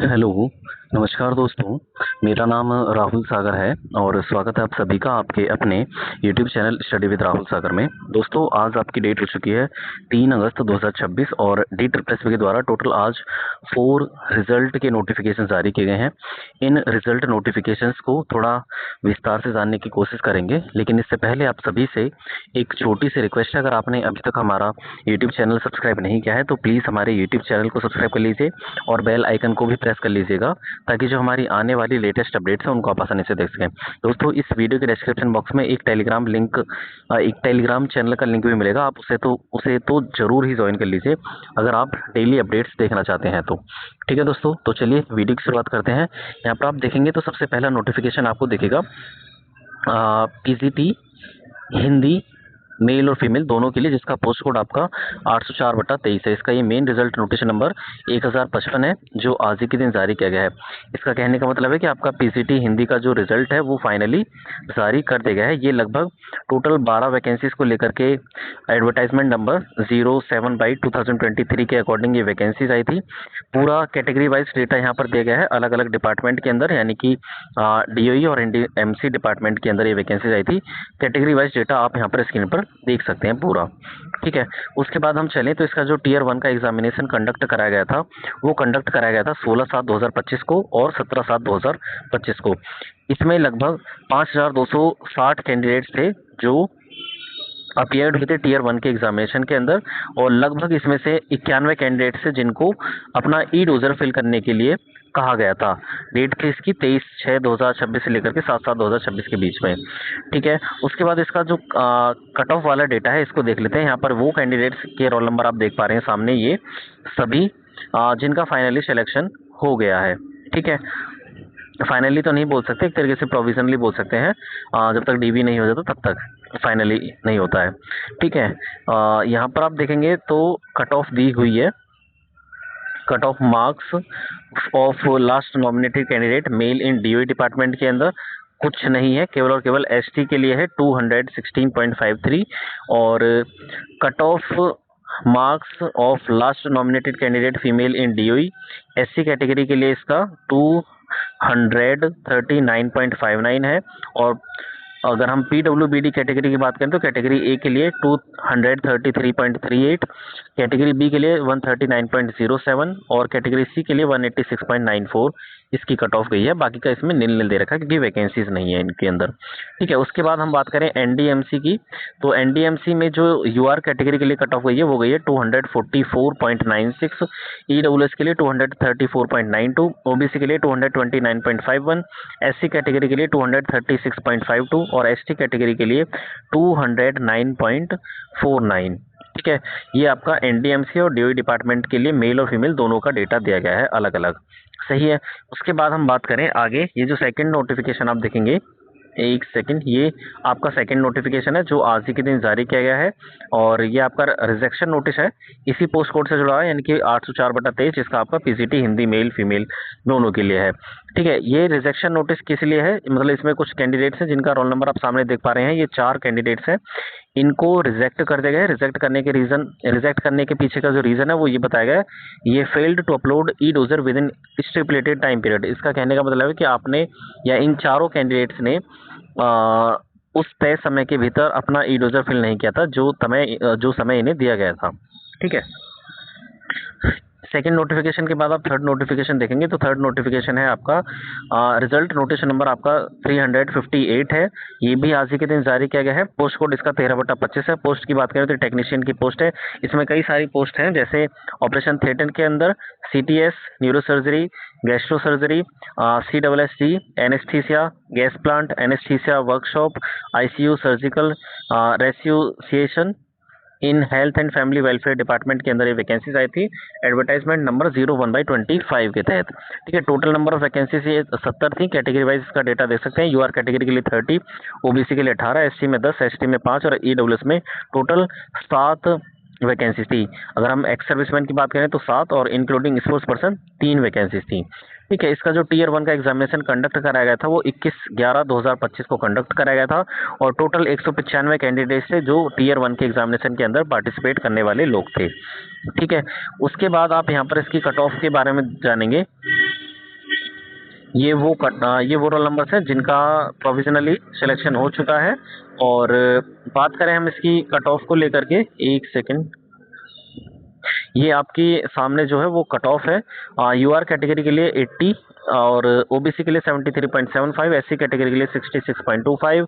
Hello, नमस्कार दोस्तों। मेरा नाम राहुल सागर है और स्वागत है आप सभी का आपके अपने YouTube channel study with Rahul Sagar में। दोस्तों, आज आपकी डेट हो चुकी है 3 अगस्त 2026 और DSSB के द्वारा टोटल आज 4 रिजल्ट के नोटिफिकेशन जारी किए गए हैं। इन रिजल्ट नोटिफिकेशंस को थोड़ा विस्तार से जानने की कोशिश करेंगे, लेकिन इससे पहले आप सभी से एक छोटी सी रिक्वेस्ट है। अगर आपने अभी तक हमारा यूट्यूब चैनल सब्सक्राइब नहीं किया है तो प्लीज़ हमारे यूट्यूब चैनल को सब्सक्राइब कर लीजिए और बेल आइकन को भी प्रेस कर लीजिएगा, ताकि जो हमारी आने वाली लेटेस्ट अपडेट्स हैं उनको आप आसानी से देख सकें। दोस्तों, इस वीडियो के डिस्क्रिप्शन बॉक्स में एक टेलीग्राम चैनल का लिंक भी मिलेगा। आप उसे तो जरूर ही ज्वाइन कर लीजिए अगर आप डेली अपडेट्स देखना चाहते हैं तो। ठीक है दोस्तों, तो चलिए वीडियो की शुरुआत करते हैं। यहाँ पर आप देखेंगे तो सबसे पहला नोटिफिकेशन आपको दिखेगा PGT हिंदी मेल और फीमेल दोनों के लिए, जिसका पोस्ट कोड आपका 804/23 है। इसका ये मेन रिजल्ट नोटिस नंबर 1055 है, जो आज ही के दिन जारी किया गया है। इसका कहने का मतलब है कि आपका PGT हिंदी का जो रिजल्ट है वो फाइनली जारी कर दिया गया है। ये लगभग टोटल 12 वैकेंसीज को लेकर के एडवर्टाइजमेंट नंबर 07/2023 के अकॉर्डिंग ये वैकेंसीज आई थी। पूरा कैटेगरी वाइज डेटा यहाँ पर दिया गया है अलग अलग डिपार्टमेंट के अंदर, यानी कि DOE और NDMC डिपार्टमेंट के अंदर ये वैकेंसीज आई थी। कैटेगरी वाइज डेटा आप यहाँ पर स्क्रीन पर देख सकते हैं पूरा। ठीक है, उसके बाद हम चलें तो इसका जो Tier 1 का एग्जामिनेशन कंडक्ट कराया गया था वो कंडक्ट कराया गया था 16/7/2025 को और 17/7/2025 को। इसमें लगभग 5260 कैंडिडेट्स थे जो अपीयर्ड हुए थे Tier 1 के एग्जामिनेशन के अंदर, और लगभग इसमें से 91 कैंडिडेट्स थे जिनको अपना ई-डोजर फिल करने के लिए कहा गया था। डेट थी इसकी 23/6/2026 से लेकर के 7/7/2026 के बीच में। ठीक है, उसके बाद इसका जो कट ऑफ वाला डेटा है इसको देख लेते हैं। यहाँ पर वो कैंडिडेट्स के रोल नंबर आप देख पा रहे हैं सामने, ये सभी जिनका फाइनली सिलेक्शन हो गया है। ठीक है, फाइनली तो नहीं बोल सकते, एक तरीके से प्रोविजनली बोल सकते हैं। जब तक DB नहीं हो जाता तब तक फाइनली नहीं होता है। ठीक है, यहाँ पर आप देखेंगे तो कट ऑफ दी हुई है। Cut off marks of last nominated candidate male in DOE department के अंदर कुछ नहीं है, केवल और केवल ST के लिए है 216.53, और cut off marks of last nominated candidate female in DOE SC category के लिए इसका 239.59 है। और अगर हम PWBD कैटेगरी की बात करें तो कैटेगरी A के लिए 233.38, कैटेगरी B के लिए 139.07 और कैटेगरी C के लिए 186.94 इसकी कट ऑफ गई है। बाकी का इसमें नील दे रखा है क्योंकि वैकेंसीज नहीं है इनके अंदर। ठीक है, उसके बाद हम बात करें NDMC की, तो NDMC में जो UR कैटेगरी के लिए कट ऑफ गई है वो गई है 244.96, EWS के लिए 234.92, OBC के लिए 229.51, SC कैटेगरी के लिए 236.52 और ST कैटेगरी के लिए 209.49। ठीक है, ये आपका NDMC और DOE डिपार्टमेंट के लिए मेल और फीमेल दोनों का डेटा दिया गया है अलग अलग। सही है, उसके बाद हम बात करें आगे, ये जो सेकंड नोटिफिकेशन आप देखेंगे, एक सेकंड, ये आपका सेकंड नोटिफिकेशन है जो आज ही के दिन जारी किया गया है, और ये आपका रिजेक्शन नोटिस है, इसी पोस्ट कोड से जुड़ा है, यानी कि 804/23, जिसका आपका PGT हिंदी मेल फीमेल दोनों के लिए है। ठीक है, ये रिजेक्शन नोटिस किस लिए है, मतलब इसमें कुछ कैंडिडेट्स हैं जिनका रोल नंबर आप सामने देख पा रहे हैं, ये 4 कैंडिडेट्स हैं, इनको रिजेक्ट कर दिया गया है। रिजेक्ट करने के पीछे का जो रीजन है वो ये बताया गया है, ये फेल्ड टू अपलोड ई-डोजर within stipulated time period. इसका कहने का मतलब है कि आपने या इन चारों कैंडिडेट्स ने उस तय समय के भीतर अपना ई-डोजर फिल नहीं किया था जो समय इन्हें दिया गया था। ठीक है, सेकेंड नोटिफिकेशन के बाद आप थर्ड नोटिफिकेशन देखेंगे तो थर्ड नोटिफिकेशन है आपका रिजल्ट नोटिस नंबर आपका 358 है। ये भी आज ही के दिन जारी किया गया है। पोस्ट कोड इसका 13/25 है। पोस्ट की बात करें तो टेक्नीशियन की पोस्ट है। इसमें कई सारी पोस्ट हैं, जैसे ऑपरेशन थिएटर के अंदर CTS, neuro surgery, gastro surgery, CSSD, anaesthesia, gas plant, anaesthesia workshop, ICU, surgical resuscitation in health and family welfare department के अंदर ये वैकेंसीज आई थी, एडवर्टाइजमेंट नंबर 01/25 के तहत। ठीक है, टोटल नंबर ऑफ वैकेंसीज ये 70 थी। कैटेगरी वाइज इसका डेटा देख सकते हैं। UR कैटेगरी के लिए 30, OBC के लिए 18, SC में 10, ST में 5 और EWS में टोटल 7 वैकेंसीज थी। अगर हम एक्स सर्विसमैन की बात करें तो 7 और इंक्लूडिंग स्पोर्ट्स पर्सन 3 वैकेंसीज थी। ठीक है, इसका जो Tier 1 का एग्जामिनेशन कंडक्ट कराया गया था वो 21/11/2025 को कंडक्ट कराया गया था, और टोटल 195 कैंडिडेट्स थे जो Tier 1 के एग्जामिनेशन के अंदर पार्टिसिपेट करने वाले लोग थे। ठीक है, उसके बाद आप यहाँ पर इसकी कट ऑफ के बारे में जानेंगे। ये वो रोल नंबर्स हैं जिनका प्रोविजनली सिलेक्शन हो चुका है। और बात करें हम इसकी कट ऑफ को लेकर के, एक सेकंड, ये आपकी सामने जो है वो कट ऑफ है। यूआर कैटेगरी के लिए 80 और ओबीसी के लिए 73.75, एससी कैटेगरी के लिए 66.25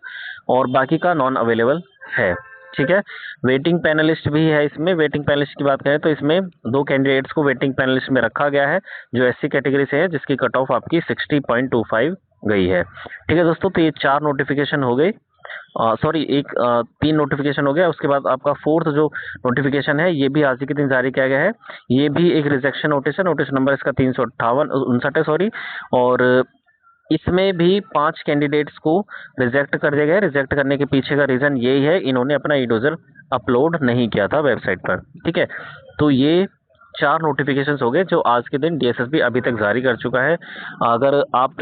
और बाकी का नॉन अवेलेबल है। ठीक है, वेटिंग पैनलिस्ट भी है इसमें। वेटिंग पैनलिस्ट की बात करें तो इसमें 2 कैंडिडेट्स को वेटिंग पैनलिस्ट में रखा गया है जो एससी कैटेगरी से है, जिसकी कट ऑफ आपकी 60.25 गई है। ठीक है दोस्तों, तो ये 4 नोटिफिकेशन हो गई, सॉरी 3 नोटिफिकेशन हो गया। उसके बाद आपका 4th जो नोटिफिकेशन है ये भी आज ही के दिन जारी किया गया है। ये भी एक रिजेक्शन नोटिस है, नोटिस नंबर इसका 358 है, सॉरी। और इसमें भी 5 कैंडिडेट्स को रिजेक्ट कर दिया गया है। रिजेक्ट करने के पीछे का रीजन यही है, इन्होंने अपना ई-डोजर अपलोड नहीं किया था वेबसाइट पर। ठीक है, तो ये 4 नोटिफिकेशन हो गए जो आज के दिन डीएसएसबी अभी तक जारी कर चुका है। अगर आप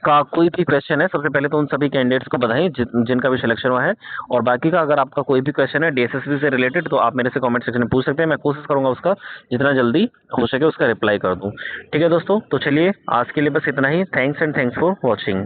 का कोई भी क्वेश्चन है, सबसे पहले तो उन सभी कैंडिडेट्स को बधाई जिनका भी सिलेक्शन हुआ है। और बाकी का अगर आपका कोई भी क्वेश्चन है डीएसएसबी से रिलेटेड तो आप मेरे से कमेंट सेक्शन में पूछ सकते हैं। मैं कोशिश करूंगा उसका जितना जल्दी हो सके उसका रिप्लाई कर दूं। ठीक है दोस्तों, तो चलिए आज के लिए बस इतना ही। Thanks and thanks for watching.